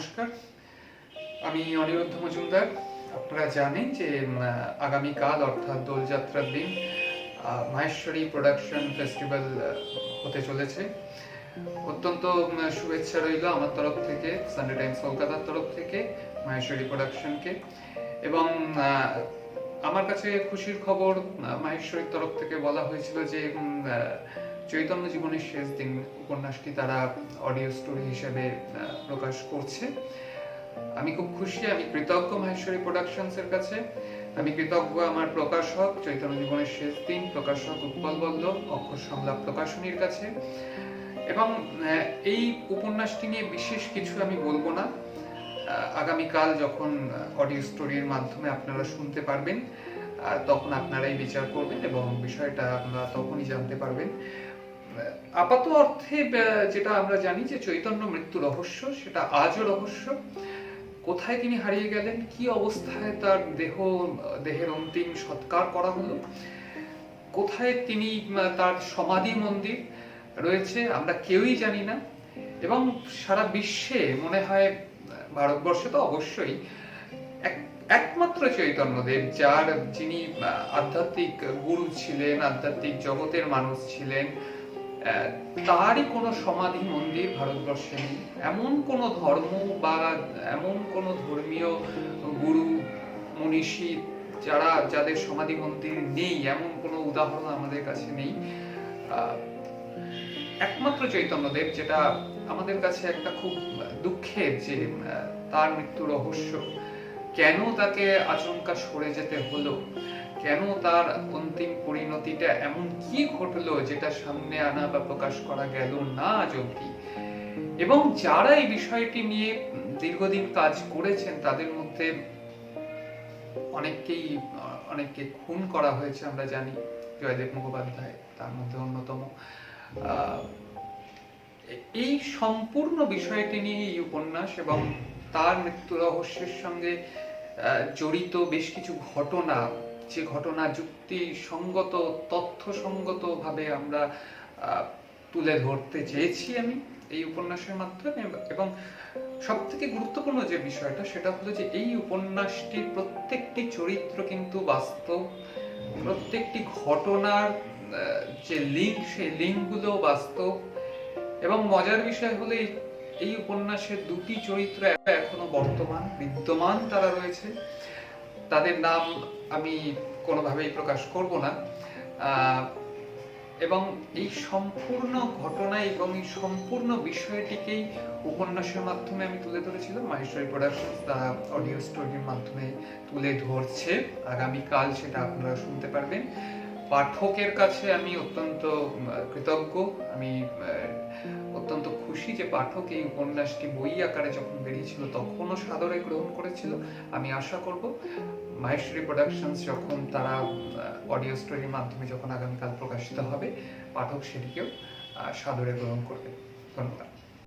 নমস্কার, আমি অনিরুদ্ধ মজুমদার। আপনারা জানেন যে আগামীকাল অর্থাৎ দোলযাত্রার দিন মাহেশ্বরী প্রোডাকশন ফেস্টিভ্যাল হতে চলেছে। অত্যন্ত শুভেচ্ছা রইল আমার তরফ থেকে, সানডে টাইমস কলকাতার তরফ থেকে মাহেশ্বরী প্রোডাকশনকে। এবং আমার কাছে খুশির খবর, মাহেশ্বরীর তরফ থেকে বলা হয়েছিল যে চৈতন্য জীবনের শেষ দিন উপন্যাসটি তারা অডিও স্টোরি হিসেবে প্রকাশ করছে। আমি খুব খুশি, আমি কৃতজ্ঞ মাহেশ্বরী প্রোডাকশনস এর কাছে। আমি কৃতজ্ঞ আমার প্রকাশক চৈতন্য জীবনের শেষ দিন, প্রকাশক উৎপল বল্লভ, অক্ষর সংলাপ প্রকাশনীর কাছে। এবং এই উপন্যাসটি নিয়ে বিশেষ কিছু আমি বলবো না। আগামীকাল যখন অডিও স্টোরির মাধ্যমে আপনারা শুনতে পারবেন তখন আপনারাই বিচার করবেন এবং বিষয়টা আপনারা তখনই জানতে পারবেন। আপাত অর্থে যেটা আমরা জানি যে চৈতন্য মৃত্যু রহস্য, সেটা আজও রহস্য। কোথায় তিনি হারিয়ে গেলেন, কি অবস্থায় তার দেহের অন্তিম সৎকার করা হলো, কোথায় তিনি তার সমাধি মন্দির রয়েছে আমরা কেউই জানি না। এবং সারা বিশ্বে মনে হয়, ভারতবর্ষে তো অবশ্যই, একমাত্র চৈতন্যদেব যিনি আধ্যাত্মিক গুরু ছিলেন, আধ্যাত্মিক জগতের মানুষ ছিলেন, তারই কোনো সমাধি মন্দির ভারতবর্ষে নেই। এমন কোনো ধর্ম বা এমন কোনো ধর্মীয় গুরু মনীষী যাদের সমাধি মন্দির নেই, এমন কোনো উদাহরণ আমাদের কাছে নেই। একমাত্র চৈতন্যদেব, যেটা আমাদের কাছে একটা খুব দুঃখের যে তার মৃত্যু রহস্য, কেন তাকে আচমকা সরে যেতে হলো, কেন তার অন্তিম পরিণতিটা এমন কি ঘটলো যেটা সামনে আনা বা প্রকাশ করা গেল না আজ অবধি। এবং যারা এই বিষয়টি নিয়ে দীর্ঘদিন কাজ করেছেন তাদের মধ্যে অনেককে খুন করা হয়েছে আমরা জানি, জয়দেব মুখোপাধ্যায় তার মধ্যে অন্যতম। এই সম্পূর্ণ বিষয়টি নিয়ে এই উপন্যাস এবং তার মৃত্যু রহস্যের সঙ্গে জড়িত বেশ কিছু ঘটনা, যে ঘটনা যুক্তিসঙ্গত, তথ্যসঙ্গত ভাবে আমরা তুলে ধরতে চেয়েছি আমি এই উপন্যাসের মাধ্যমে। এবং সব থেকে গুরুত্বপূর্ণ যে বিষয়টা, সেটা হলো যে এই উপন্যাসটির প্রত্যেকটি চরিত্র কিন্তু বাস্তব, প্রত্যেকটি ঘটনার যে লিঙ্ক, সেই লিঙ্কগুলো বাস্তব। এবং মজার বিষয় হলো এই উপন্যাসের দুটি চরিত্র এখনো বিদ্যমান তারা রয়েছে। তাদের নাম আমি কোনোভাবেই প্রকাশ করব না। এবং এই সম্পূর্ণ ঘটনা এবং এই সম্পূর্ণ বিষয়টিকেই উপন্যাসের মাধ্যমে আমি তুলে ধরেছিলাম। মাহেশ্বরী প্রোডাকশনস তারা অডিও স্টোরির মাধ্যমে তুলে ধরছে। আগামীকাল সেটা আপনারা শুনতে পারবেন। পাঠকের কাছে আমি অত্যন্ত কৃতজ্ঞ, আমি অত্যন্ত খুশি যে পাঠক এই উপন্যাসটি বই আকারে যখন বেরিয়েছিল তখনও সাদরে গ্রহণ করেছিল। আমি আশা করব মাহেশ্বরী প্রোডাকশনস যখন তারা অডিও স্টোরির মাধ্যমে যখন আগামীকাল প্রকাশিত হবে, পাঠক সেটিকেও সাদরে গ্রহণ করবে। ধন্যবাদ।